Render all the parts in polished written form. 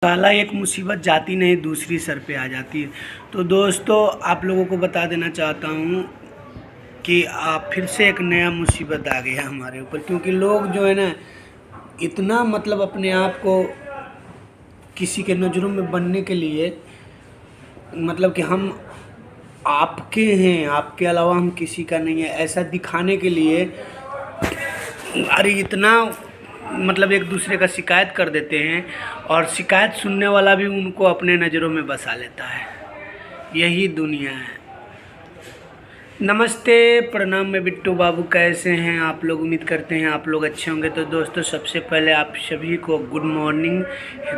साला एक मुसीबत जाती नहीं दूसरी सर पे आ जाती है। तो दोस्तों आप लोगों को बता देना चाहता हूँ कि फिर से एक नया मुसीबत आ गया हमारे ऊपर, क्योंकि लोग जो है ना इतना मतलब अपने आप को किसी के नज़रों में बनने के लिए, मतलब कि हम आपके हैं, आपके अलावा हम किसी का नहीं है, ऐसा दिखाने के लिए अरे इतना मतलब एक दूसरे का शिकायत कर देते हैं और शिकायत सुनने वाला भी उनको अपने नज़रों में बसा लेता है। यही दुनिया है। नमस्ते, प्रणाम, मैं बिट्टू बाबू। कैसे हैं आप लोग? उम्मीद करते हैं आप लोग अच्छे होंगे। तो दोस्तों सबसे पहले आप सभी को गुड मॉर्निंग,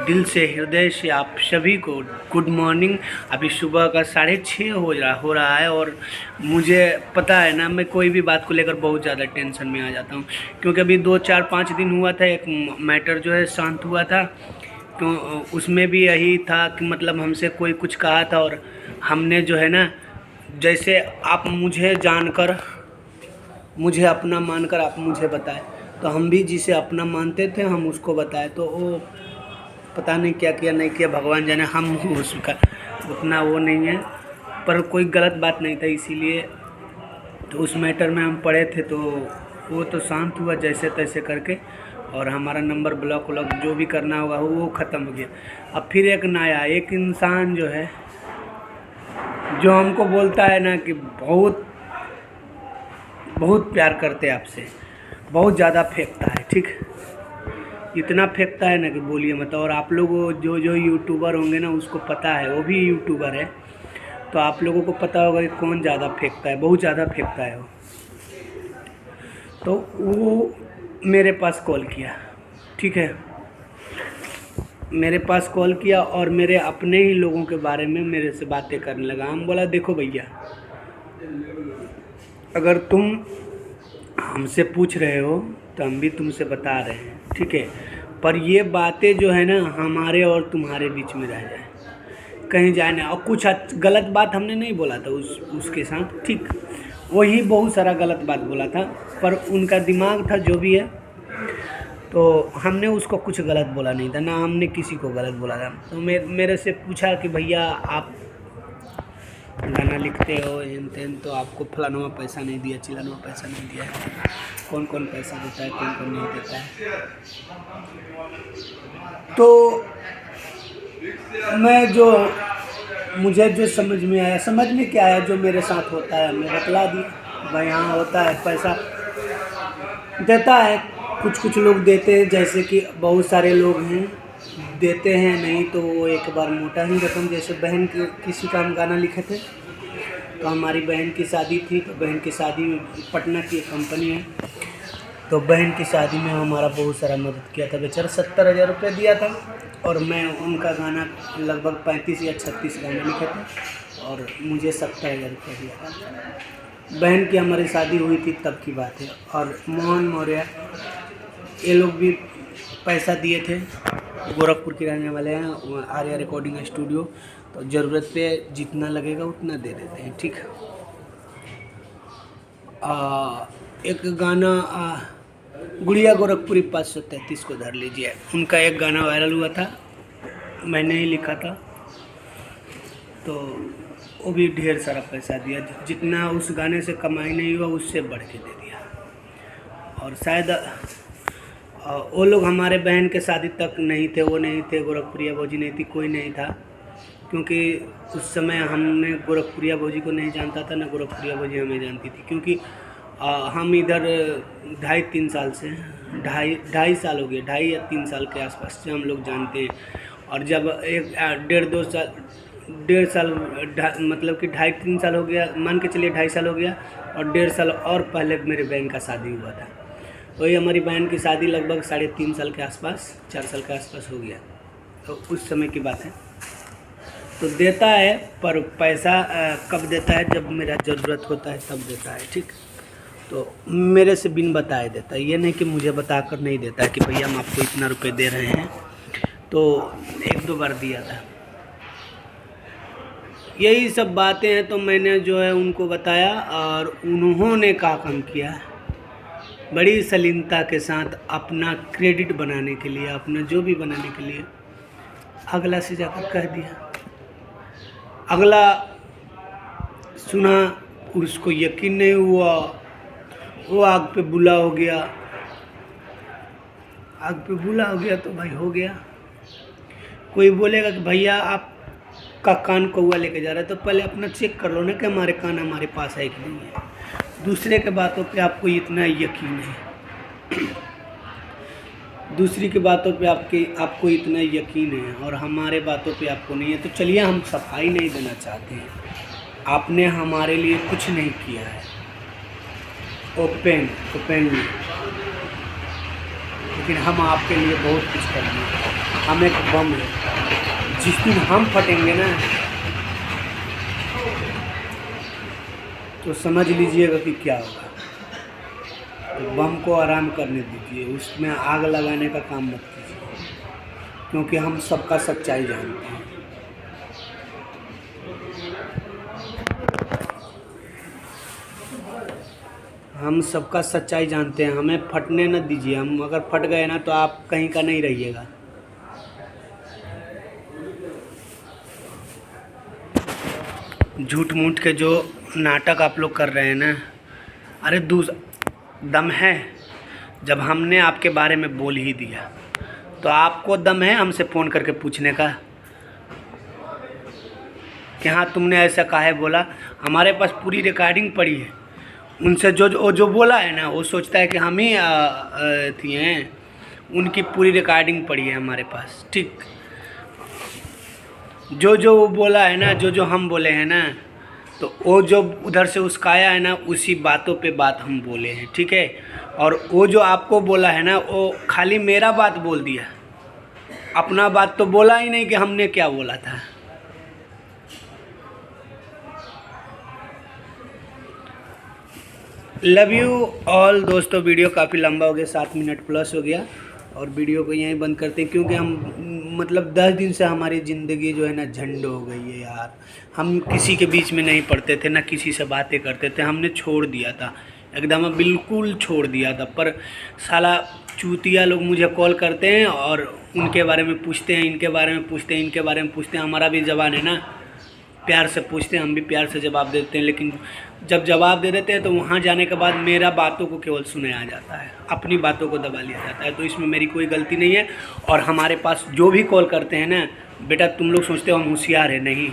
दिल से हृदय से आप सभी को गुड मॉर्निंग। अभी सुबह का 6:30 हो रहा है और मुझे पता है ना, मैं कोई भी बात को लेकर बहुत ज़्यादा टेंशन में आ जाता हूँ, क्योंकि अभी 2-4-5 दिन हुआ था, एक मैटर जो है शांत हुआ था। तो उसमें भी यही था कि मतलब हमसे कोई कुछ कहा था और हमने जो है ना, जैसे आप मुझे जानकर, मुझे अपना मानकर आप मुझे बताए, तो हम भी जिसे अपना मानते थे हम उसको बताए। तो वो पता नहीं क्या किया नहीं किया, भगवान जाने। हम उसका उतना वो नहीं है, पर कोई गलत बात नहीं था, इसीलिए तो उस मैटर में हम पड़े थे। तो वो तो शांत हुआ जैसे तैसे करके, और हमारा नंबर ब्लॉक व्लॉक जो भी करना होगा वो ख़त्म हो गया। अब फिर एक नया एक इंसान जो है, जो हमको बोलता है ना कि बहुत बहुत प्यार करते हैं आपसे, बहुत ज़्यादा फेंकता है, ठीक, इतना फेंकता है ना कि बोलिए मत। और आप लोग जो जो यूट्यूबर होंगे ना उसको पता है, वो भी यूट्यूबर है, तो आप लोगों को पता होगा कि कौन ज़्यादा फेंकता है, बहुत ज़्यादा फेंकता है वो। तो वो मेरे पास कॉल किया, ठीक है, मेरे पास कॉल किया और मेरे अपने ही लोगों के बारे में मेरे से बातें करने लगा। हम बोला देखो भैया, अगर तुम हमसे पूछ रहे हो तो हम भी तुमसे बता रहे हैं, ठीक है, पर ये बातें जो है ना हमारे और तुम्हारे बीच में रह जाए, कहीं जाए ना। और कुछ गलत बात हमने नहीं बोला था उसके साथ, ठीक, वही बहुत सारा गलत बात बोला था, पर उनका दिमाग था जो भी है, तो हमने उसको कुछ गलत बोला नहीं था, ना हमने किसी को गलत बोला था। तो मेरे से पूछा कि भैया आप गाना लिखते हो इन तेन, तो आपको फलाना पैसा नहीं दिया, चिलाना पैसा नहीं दिया है, कौन कौन पैसा देता है, कौन कौन नहीं देता है। तो मैं जो मुझे जो समझ में आया, समझ में क्या आया, जो मेरे साथ होता है मैं बतला दी। भाई हाँ होता है, पैसा देता है, कुछ कुछ लोग देते हैं, जैसे कि बहुत सारे लोग हैं देते हैं, नहीं तो वो एक बार मोटा ही रकम, जैसे बहन के किसी का हम गाना लिखे थे, तो हमारी बहन की शादी थी, तो बहन की शादी में पटना की एक कंपनी है, तो बहन की शादी में हमारा बहुत सारा मदद किया था। बेचारा 70,000 रुपये दिया था, और मैं उनका गाना लगभग 35 या 36 गाने लिखे थे और मुझे 70,000 रुपये दिया था। बहन की हमारी शादी हुई थी तब की बात है। और मोहन मौर्य ये लोग भी पैसा दिए थे, गोरखपुर के रहने वाले हैं, आर्या रिकॉर्डिंग स्टूडियो, तो ज़रूरत पे जितना लगेगा उतना दे देते हैं, ठीक। एक गाना गुड़िया गोरखपुरी 533 को धर लीजिए, उनका एक गाना वायरल हुआ था, मैंने ही लिखा था, तो वो भी ढेर सारा पैसा दिया, जितना उस गाने से कमाई नहीं हुआ उससे बढ़ के दे दिया। और शायद वो लोग हमारे बहन के शादी तक नहीं थे, वो नहीं थे, गोरखपुरिया भौजी नहीं थी, कोई नहीं था, क्योंकि उस समय हमने गोरखपुरिया भौजी को नहीं जानता था, ना गोरखपुरिया भौजी हमें जानती थी, क्योंकि हम इधर 2.5-3 साल से, ढाई साल हो गए, 2.5 या 3 साल के आसपास से हम लोग जानते हैं। और जब एक 1.5 साल मतलब कि 2.5-3 साल हो गया, मान के चलिए 2.5 साल हो गया, और 1.5 साल और पहले मेरी बहन का शादी हुआ था, तो ये हमारी बहन की शादी लगभग 3.5 साल के आसपास, 4 साल के आसपास हो गया, तो उस समय की बात है। तो देता है, पर पैसा कब देता है, जब मेरा ज़रूरत होता है तब देता है, ठीक। तो मेरे से बिन बताए देता है, ये नहीं कि मुझे बताकर नहीं देता है कि भैया हम आपको इतना रुपए दे रहे हैं। तो 1-2 बार दिया था। यही सब बातें हैं, तो मैंने जो है उनको बताया, और उन्होंने क्या काम किया, बड़ी सलीनता के साथ अपना क्रेडिट बनाने के लिए, अपना जो भी बनाने के लिए अगला से जाकर कह दिया, अगला सुना, उसको यकीन नहीं हुआ, वो आग पे बुला हो गया। आग पे बुला हो गया तो भाई हो गया। कोई बोलेगा कि भैया आपका कान कौआ लेके जा रहा है, तो पहले अपना चेक कर लो ना कि हमारे कान हमारे पास है कि नहीं है। दूसरे के बातों पे आपको इतना यकीन है, दूसरी की बातों पे आपको इतना यकीन है और हमारे बातों पे आपको नहीं है। तो चलिए, हम सफाई नहीं देना चाहते हैं, आपने हमारे लिए कुछ नहीं किया है ओपनली, लेकिन हम आपके लिए बहुत कुछ करेंगे। हम एक बम है, जिस दिन हम फटेंगे ना तो समझ लीजिएगा कि क्या होगा। तो बम को आराम करने दीजिए, उसमें आग लगाने का काम मत कीजिए, क्योंकि हम सबका सच्चाई जानते हैं। हम सबका सच्चाई जानते हैं, हमें फटने न दीजिए। हम अगर फट गए ना तो आप कहीं का नहीं रहिएगा। झूठ मूठ के जो नाटक आप लोग कर रहे हैं ना, अरे दम है, जब हमने आपके बारे में बोल ही दिया तो आपको दम है हमसे फ़ोन करके पूछने का कि हाँ तुमने ऐसा काहे बोला। हमारे पास पूरी रिकॉर्डिंग पड़ी है, उनसे जो बोला है ना वो सोचता है कि हम ही थी हैं, उनकी पूरी रिकॉर्डिंग पड़ी है हमारे पास। ठीक, जो वो बोला है ना, जो हम बोले हैं ना, तो वो जो उधर से उसकाया है ना, उसी बातों पे बात हम बोले हैं, ठीक है। और वो जो आपको बोला है ना, वो खाली मेरा बात बोल दिया, अपना बात तो बोला ही नहीं कि हमने क्या बोला था। लव यू ऑल दोस्तों। वीडियो काफ़ी लंबा हो गया, 7 मिनट प्लस हो गया, और वीडियो को यहीं बंद करते हैं, क्योंकि हम 10 दिन से हमारी ज़िंदगी जो है ना झंड हो गई है यार। हम किसी के बीच में नहीं पड़ते थे, ना किसी से बातें करते थे, हमने छोड़ दिया था एकदम, बिल्कुल छोड़ दिया था। पर साला चूतिया लोग मुझे कॉल करते हैं और उनके बारे में पूछते हैं, इनके बारे में पूछते हैं, इनके बारे में पूछते हैं। हमारा भी ज़बान है ना, प्यार से पूछते हैं, हम भी प्यार से जवाब देते हैं, लेकिन जब जवाब दे देते हैं तो वहाँ जाने के बाद मेरा बातों को केवल सुनाया जाता है, अपनी बातों को दबा लिया जाता है। तो इसमें मेरी कोई गलती नहीं है। और हमारे पास जो भी कॉल करते हैं ना, बेटा तुम लोग सोचते हो हम होशियार है, नहीं,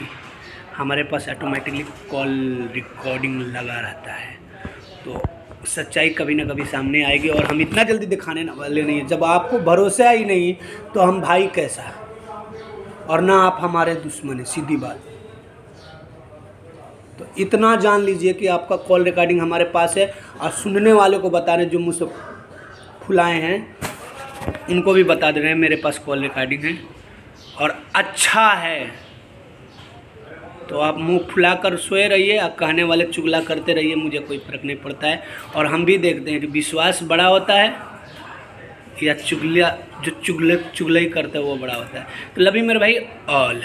हमारे पास ऑटोमेटिकली कॉल रिकॉर्डिंग लगा रहता है। तो सच्चाई कभी ना कभी सामने आएगी, और हम इतना जल्दी दिखाने वाले नहीं हैं। जब आपको भरोसा ही नहीं तो हम भाई कैसा, और ना आप हमारे दुश्मन हैं, सीधी बात। तो इतना जान लीजिए कि आपका कॉल रिकॉर्डिंग हमारे पास है, और सुनने वालों को बता रहे हैं, जो मुझसे फुलाए हैं इनको भी बता दे रहे हैं मेरे पास कॉल रिकॉर्डिंग है, और अच्छा है। तो आप मुंह फुलाकर सोए रहिए, आप कहने वाले चुगला करते रहिए, मुझे कोई फ़र्क नहीं पड़ता है। और हम भी देखते हैं कि विश्वास बड़ा होता है या चुगलिया, जो चुगले करता है वो बड़ा होता है। तो लव यू मेरे भाई ऑल।